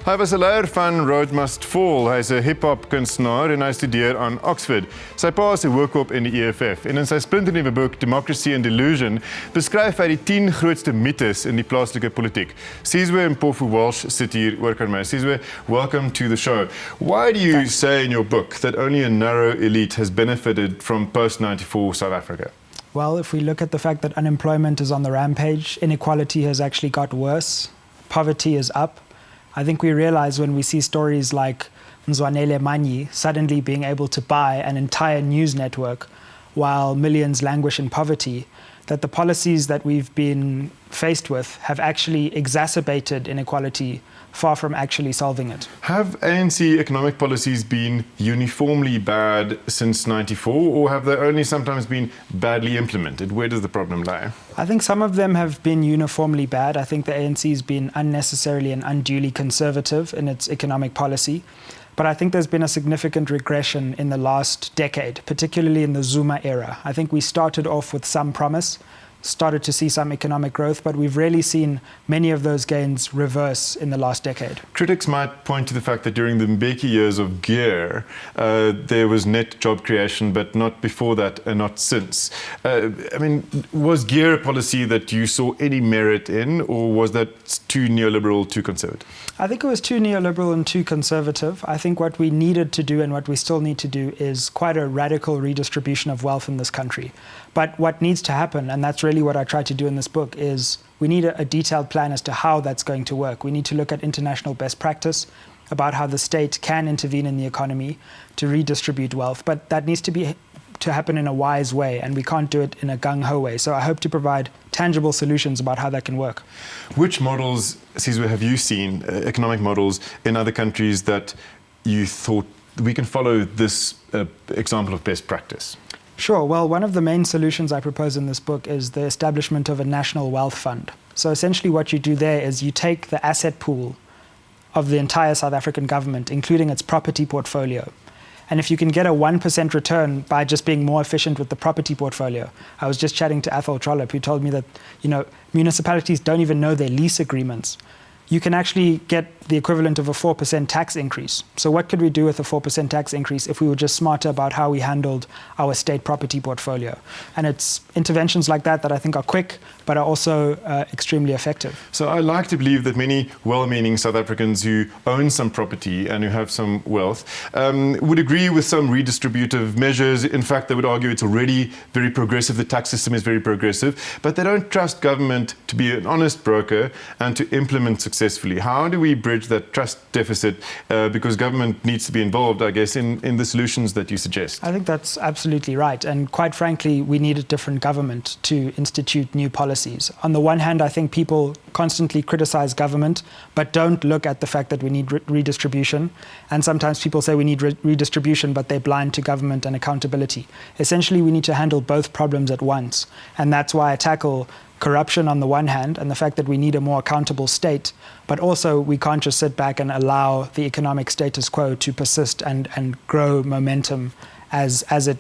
Hy was 'n leier van Road Must Fall. Hy's 'n hip-hop kunstenaar en hy studeer aan Oxford. Sy pa is 'n hoofkop in die EFF en in sy splinternuwe boek Democracy Delusion beskryf hy die 10 grootste mites in die plaaslike politiek. Sizwe Mpofu-Walsh sit hier oor kan my. Sizwe, welcome to the show. Why do you say in your book that only a narrow elite has benefited from post-94 South Africa? Well, if we look at the fact that unemployment is on the rampage, inequality has actually got worse, poverty is up, I think we realize when we see stories like Mzwanele Manyi suddenly being able to buy an entire news network while millions languish in poverty, that the policies that we've been faced with have actually exacerbated inequality far from actually solving it. Have ANC economic policies been uniformly bad since 94, or have they only sometimes been badly implemented? Where does the problem lie? I think some of them have been uniformly bad. I think the ANC has been unnecessarily and unduly conservative in its economic policy. But I think there's been a significant regression in the last decade, particularly in the Zuma era. I think we started off with some promise, started to see some economic growth, but we've really seen many of those gains reverse in the last decade. Critics might point to the fact that during the Mbeki years of Gear, there was net job creation, but not before that and not since. Was Gear a policy that you saw any merit in, or was that too neoliberal, too conservative? I think it was too neoliberal and too conservative. I think what we needed to do and what we still need to do is quite a radical redistribution of wealth in this country. But what needs to happen, and that's really what I try to do in this book, is we need a detailed plan as to how that's going to work. We need to look at international best practice about how the state can intervene in the economy to redistribute wealth. But that needs to happen in a wise way, and we can't do it in a gung-ho way. So I hope to provide tangible solutions about how that can work. Which models, Sizwe, have you seen, economic models in other countries that you thought we can follow this example of best practice? Sure. Well, one of the main solutions I propose in this book is the establishment of a national wealth fund. So essentially what you do there is you take the asset pool of the entire South African government, including its property portfolio. And if you can get a 1% return by just being more efficient with the property portfolio. I was just chatting to Athol Trollop, who told me that, municipalities don't even know their lease agreements. You can actually get the equivalent of a 4% tax increase. So what could we do with a 4% tax increase if we were just smarter about how we handled our state property portfolio? And it's interventions like that that I think are quick, but are also extremely effective. So I like to believe that many well-meaning South Africans who own some property and who have some wealth would agree with some redistributive measures. In fact, they would argue it's already very progressive, the tax system is very progressive, but they don't trust government to be an honest broker and to implement successfully. How do we bridge that trust deficit? Because government needs to be involved, I guess, in the solutions that you suggest. I think that's absolutely right. And quite frankly, we need a different government to institute new policies. On the one hand, I think people constantly criticize government, but don't look at the fact that we need redistribution. And sometimes people say we need redistribution, but they're blind to government and accountability. Essentially, we need to handle both problems at once. And that's why I tackle corruption on the one hand, and the fact that we need a more accountable state, but also we can't just sit back and allow the economic status quo to persist and grow momentum as it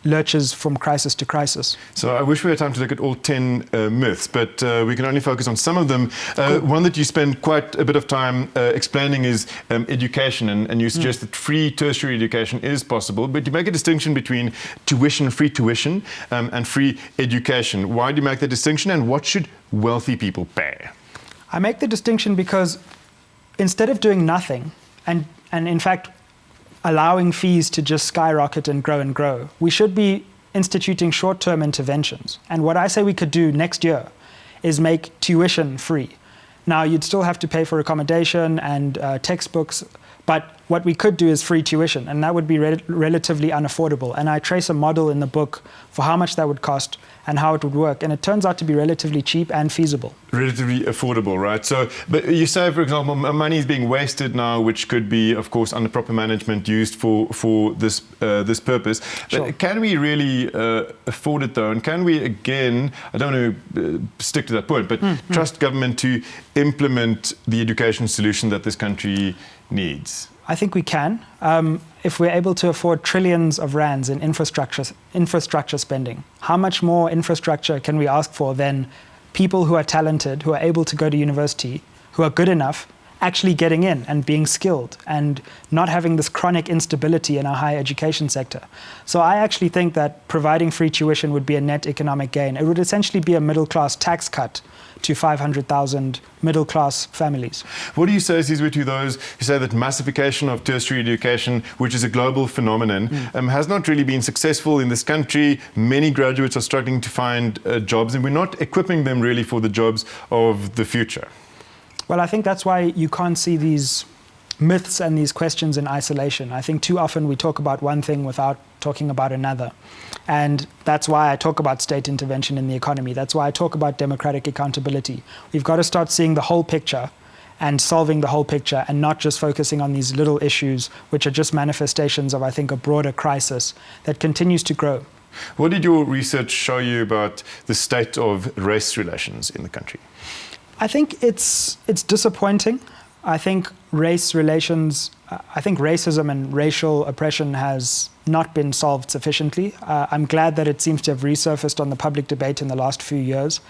lurches from crisis to crisis. So I wish we had time to look at all 10 myths, but we can only focus on some of them. Cool. One that you spend quite a bit of time explaining is education, and you suggest that free tertiary education is possible, but you make a distinction between free tuition, and free education. Why do you make that distinction, and what should wealthy people pay? I make the distinction because instead of doing nothing, and in fact, allowing fees to just skyrocket and grow, we should be instituting short-term interventions. And what I say we could do next year is make tuition free. Now, you'd still have to pay for accommodation and textbooks, but what we could do is free tuition, and that would be relatively unaffordable. And I trace a model in the book for how much that would cost and how it would work, and it turns out to be relatively cheap and feasible. Relatively affordable, right? So, but you say, for example, money is being wasted now, which could be, of course, under proper management used for this purpose. Sure. But can we really afford it, though? And can we, again, I don't want to stick to that point, but trust government to implement the education solution that this country needs? I think we can. If we're able to afford trillions of rands in infrastructure spending, how much more infrastructure can we ask for than people who are talented, who are able to go to university, who are good enough, actually getting in and being skilled and not having this chronic instability in our higher education sector. So I actually think that providing free tuition would be a net economic gain. It would essentially be a middle-class tax cut to 500,000 middle-class families. What do you say, Sizwe, to those who say that massification of tertiary education, which is a global phenomenon, has not really been successful in this country? Many graduates are struggling to find jobs, and we're not equipping them really for the jobs of the future. Well, I think that's why you can't see these myths and these questions in isolation. I think too often we talk about one thing without talking about another. And that's why I talk about state intervention in the economy. That's why I talk about democratic accountability. We've got to start seeing the whole picture and solving the whole picture and not just focusing on these little issues, which are just manifestations of, I think, a broader crisis that continues to grow. What did your research show you about the state of race relations in the country? I think it's disappointing. I think race relations, I think racism and racial oppression has not been solved sufficiently. I'm glad that it seems to have resurfaced on the public debate in the last few years,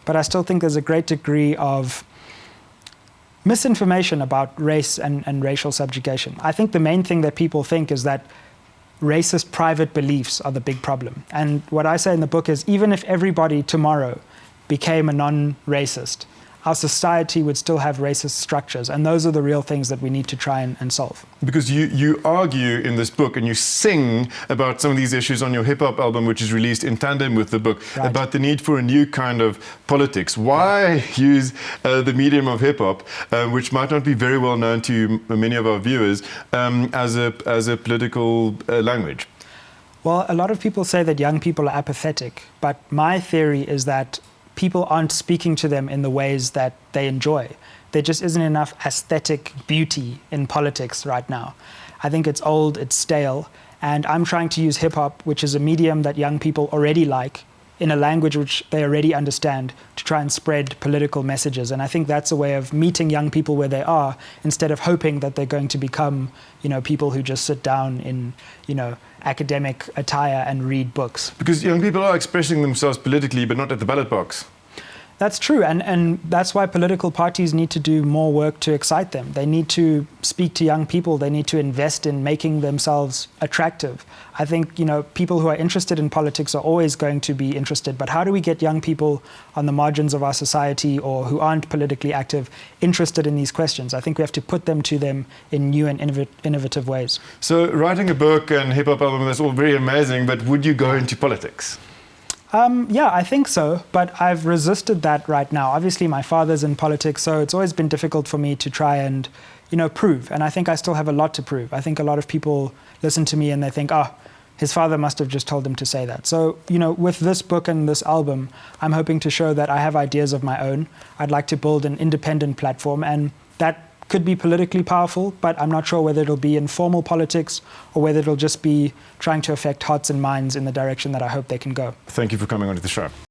but I still think there's a great degree of misinformation about race and racial subjugation. I think the main thing that people think is that racist private beliefs are the big problem. And what I say in the book is even if everybody tomorrow became a non-racist, our society would still have racist structures. And those are the real things that we need to try and solve. Because you argue in this book and you sing about some of these issues on your hip-hop album, which is released in tandem with the book, right, about the need for a new kind of politics. Why use the medium of hip-hop, which might not be very well known to many of our viewers, as a political language? Well, a lot of people say that young people are apathetic, but my theory is that people aren't speaking to them in the ways that they enjoy. There just isn't enough aesthetic beauty in politics right now. I think it's old, it's stale, and I'm trying to use hip-hop, which is a medium that young people already like, in a language which they already understand, to try and spread political messages. And I think that's a way of meeting young people where they are, instead of hoping that they're going to become, people who just sit down in, academic attire and read books. Because young people are expressing themselves politically, but not at the ballot box. That's true, and that's why political parties need to do more work to excite them. They need to speak to young people. They need to invest in making themselves attractive. I think, people who are interested in politics are always going to be interested, but how do we get young people on the margins of our society or who aren't politically active interested in these questions? I think we have to put them to them in new and innovative ways. So writing a book and hip-hop album, that's all very amazing, but would you go into politics? Yeah, I think so, but I've resisted that right now. Obviously, my father's in politics, so it's always been difficult for me to try and, prove. And I think I still have a lot to prove. I think a lot of people listen to me and they think, his father must have just told him to say that. So, with this book and this album, I'm hoping to show that I have ideas of my own. I'd like to build an independent platform, and that could be politically powerful, but I'm not sure whether it'll be in formal politics or whether it'll just be trying to affect hearts and minds in the direction that I hope they can go. Thank you for coming onto the show.